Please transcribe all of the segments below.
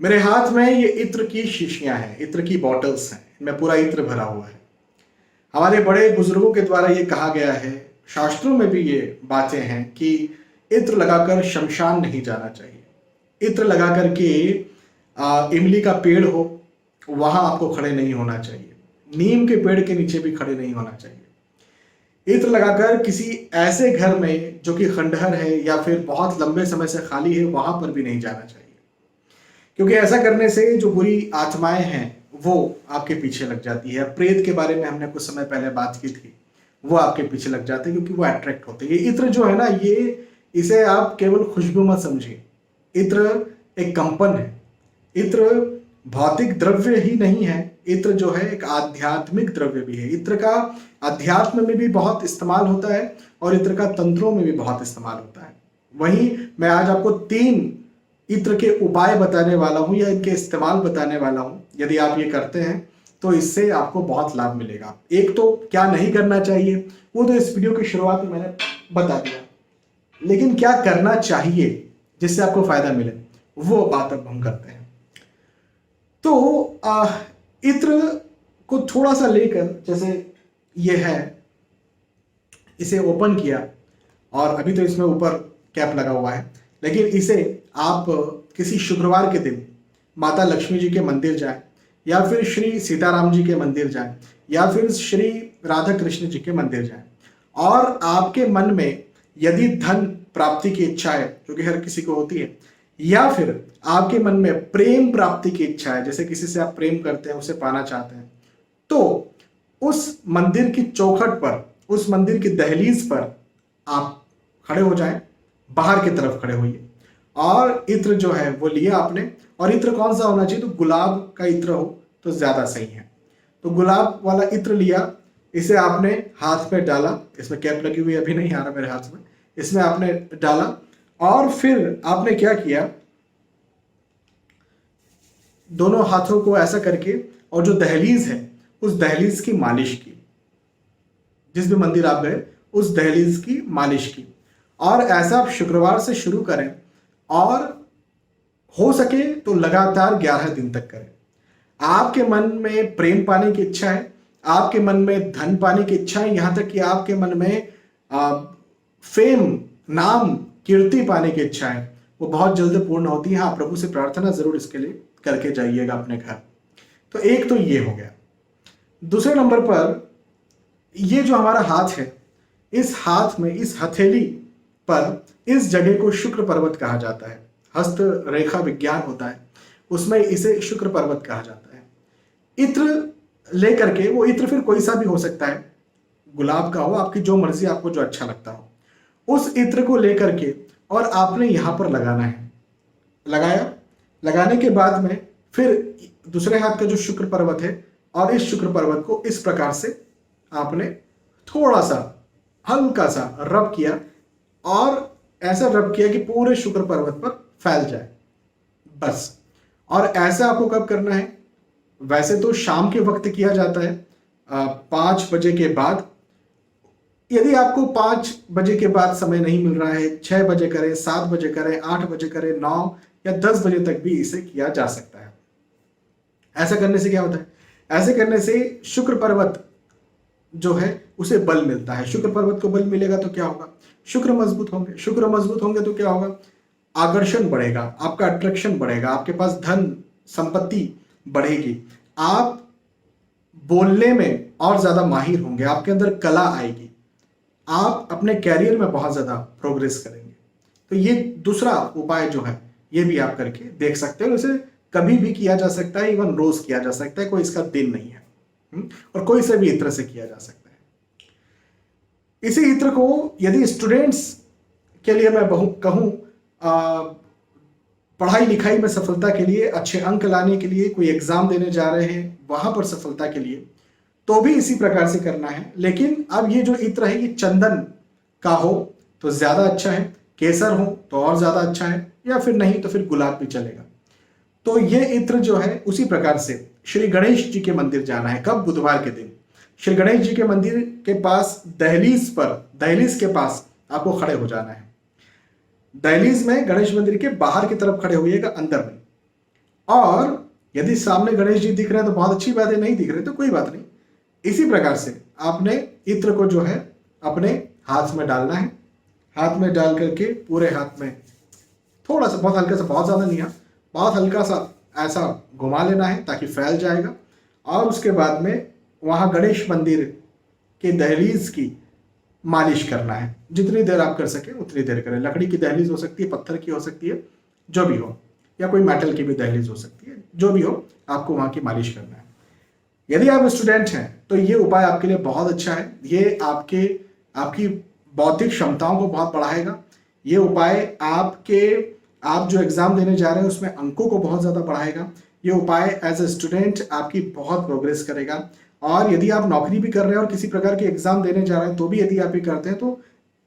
मेरे हाथ में ये इत्र की शीशियां हैं, इत्र की बॉटल्स हैं, इनमें पूरा इत्र भरा हुआ है। हमारे बड़े बुजुर्गों के द्वारा ये कहा गया है, शास्त्रों में भी ये बातें हैं कि इत्र लगाकर शमशान नहीं जाना चाहिए। इत्र लगा करके इमली का पेड़ हो वहां आपको खड़े नहीं होना चाहिए, नीम के पेड़ के नीचे भी खड़े नहीं होना चाहिए। इत्र लगाकर किसी ऐसे घर में जो कि खंडहर है या फिर बहुत लंबे समय से खाली है वहां पर भी नहीं जाना चाहिए, क्योंकि ऐसा करने से जो बुरी आत्माएं हैं वो आपके पीछे लग जाती है। प्रेत के बारे में हमने कुछ समय पहले बात की थी, वो आपके पीछे लग जाते हैं क्योंकि वो अट्रैक्ट होते हैं। ये इत्र जो है ना, ये इसे आप केवल खुशबू मत समझिए। इत्र एक कंपन है। इत्र भौतिक द्रव्य ही नहीं है, इत्र जो है एक आध्यात्मिक द्रव्य भी है। इत्र का अध्यात्म में भी बहुत इस्तेमाल होता है और इत्र का तंत्रों में भी बहुत इस्तेमाल होता है। वहीं मैं आज आपको 3 इत्र के उपाय बताने वाला हूं या इनके इस्तेमाल बताने वाला हूं। यदि आप ये करते हैं तो इससे आपको बहुत लाभ मिलेगा। एक तो क्या नहीं करना चाहिए वो तो इस वीडियो की शुरुआत में मैंने बता दिया, लेकिन क्या करना चाहिए जिससे आपको फायदा मिले वो बात अब हम करते हैं। तो इत्र को थोड़ा सा लेकर, जैसे ये है, इसे ओपन किया और अभी तो इसमें ऊपर कैप लगा हुआ है, लेकिन इसे आप किसी शुक्रवार के दिन माता लक्ष्मी जी के मंदिर जाएं या फिर श्री सीताराम जी के मंदिर जाएं या फिर श्री राधा कृष्ण जी के मंदिर जाएं और आपके मन में यदि धन प्राप्ति की इच्छा है, जो कि हर किसी को होती है, या फिर आपके मन में प्रेम प्राप्ति की इच्छा है, जैसे किसी से आप प्रेम करते हैं, उसे पाना चाहते हैं, तो उस मंदिर की चौखट पर, उस मंदिर की दहलीज पर आप खड़े हो जाएं, बाहर की तरफ खड़े होइए और इत्र जो है वो लिया आपने। और इत्र कौन सा होना चाहिए, तो गुलाब का इत्र हो तो ज्यादा सही है। तो गुलाब वाला इत्र लिया, इसे आपने हाथ पे डाला, इसमें कैप लगी हुई अभी नहीं आ रहा मेरे हाथ में, इसमें आपने डाला और फिर आपने क्या किया, दोनों हाथों को ऐसा करके और जो दहलीज है उस दहलीज की मालिश की, जिस भी मंदिर आप गए उस दहलीज की मालिश की। और ऐसा आप शुक्रवार से शुरू करें और हो सके तो लगातार 11 दिन तक करें। आपके मन में प्रेम पाने की इच्छा है, आपके मन में धन पाने की इच्छा है, यहां तक कि आपके मन में फेम, नाम, कीर्ति पाने की इच्छा है, वो बहुत जल्द पूर्ण होती है। हाँ, प्रभु से प्रार्थना जरूर इसके लिए करके जाइएगा अपने घर। तो एक तो ये हो गया। दूसरे नंबर पर ये जो हमारा हाथ है, इस हाथ में, इस हथेली पर, इस जगह को शुक्र पर्वत कहा जाता है। हस्त रेखा विज्ञान होता है, उसमें इसे शुक्र पर्वत कहा जाता है। इत्र लेकर के, वो इत्र फिर कोई सा भी हो सकता है, गुलाब का हो, आपकी जो मर्जी, आपको जो अच्छा लगता हो, उस इत्र को लेकर के और आपने यहां पर लगाना है। लगाया, लगाने के बाद में फिर दूसरे हाथ का जो शुक्र पर्वत है और इस शुक्र पर्वत को इस प्रकार से आपने थोड़ा सा हल्का सा रब किया और ऐसा रब किया कि पूरे शुक्र पर्वत पर फैल जाए, बस। और ऐसा आपको कब करना है, वैसे तो शाम के वक्त किया जाता है 5 बजे के बाद। यदि आपको 5 बजे के बाद समय नहीं मिल रहा है, 6 बजे करें, 7 बजे करें, 8 बजे करें, 9 या 10 बजे तक भी इसे किया जा सकता है। ऐसा करने से क्या होता है, ऐसे करने से शुक्र पर्वत जो है उसे बल मिलता है। शुक्र पर्वत को बल मिलेगा तो क्या होगा, शुक्र मजबूत होंगे। शुक्र मजबूत होंगे तो क्या होगा, आकर्षण बढ़ेगा, आपका अट्रैक्शन बढ़ेगा, आपके पास धन संपत्ति बढ़ेगी, आप बोलने में और ज्यादा माहिर होंगे, आपके अंदर कला आएगी, आप अपने कैरियर में बहुत ज्यादा प्रोग्रेस करेंगे। तो ये दूसरा उपाय जो है ये भी आप करके देख सकते हो। इसे कभी भी किया जा सकता है, इवन रोज किया जा सकता है, कोई इसका दिन नहीं है। और कोई से भी इत्र से किया जा सकता है। इसी इत्र को यदि स्टूडेंट्स के लिए मैं कहूं, पढ़ाई लिखाई में सफलता के लिए, अच्छे अंक लाने के लिए, कोई एग्जाम देने जा रहे हैं वहां पर सफलता के लिए, तो भी इसी प्रकार से करना है। लेकिन अब ये जो इत्र है ये चंदन का हो तो ज्यादा अच्छा है, केसर हो तो और ज्यादा अच्छा है, या फिर नहीं तो फिर गुलाब भी चलेगा। तो ये इत्र जो है उसी प्रकार से श्री गणेश जी के मंदिर जाना है। कब, बुधवार के दिन श्री गणेश जी के मंदिर के पास दहलीज पर, दहलीज के पास आपको खड़े हो जाना है। दहलीज में गणेश मंदिर के बाहर की तरफ खड़े होइएगा, अंदर में। और यदि सामने गणेश जी दिख रहे हैं तो बहुत अच्छी बात है, नहीं दिख रहे तो कोई बात नहीं। इसी प्रकार से आपने इत्र को जो है अपने हाथ में डालना है। हाथ में डाल करके पूरे हाथ में थोड़ा सा, बहुत हल्का सा, बहुत ज़्यादा नहीं, बहुत हल्का सा ऐसा घुमा लेना है ताकि फैल जाएगा। और उसके बाद में वहाँ गणेश मंदिर के दहलीज की मालिश करना है। जितनी देर आप कर सके उतनी देर करें। लकड़ी की दहलीज हो सकती है, पत्थर की हो सकती है, जो भी हो, या कोई मेटल की भी दहलीज हो सकती है, जो भी हो, आपको वहाँ की मालिश करना है। यदि आप स्टूडेंट हैं तो ये उपाय आपके लिए बहुत अच्छा है। ये आपकी बौद्धिक क्षमताओं को बहुत बढ़ाएगा। ये उपाय आप जो एग्जाम देने जा रहे हैं उसमें अंकों को बहुत ज़्यादा बढ़ाएगा। ये उपाय एज ए स्टूडेंट आपकी बहुत प्रोग्रेस करेगा। और यदि आप नौकरी भी कर रहे हैं और किसी प्रकार के एग्जाम देने जा रहे हैं तो भी यदि आप ये करते हैं तो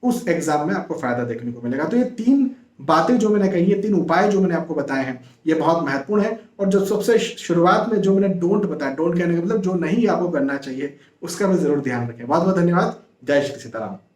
उस एग्जाम में आपको फायदा देखने को मिलेगा। तो ये 3 बातें जो मैंने कही, ये 3 उपाय जो मैंने आपको बताए हैं, ये बहुत महत्वपूर्ण है। और जो सबसे शुरुआत में जो मैंने डोंट बताया, डोंट कहने का मतलब जो नहीं आपको करना चाहिए, उसका भी जरूर ध्यान रखें। बहुत बहुत धन्यवाद। जय श्री सीताराम।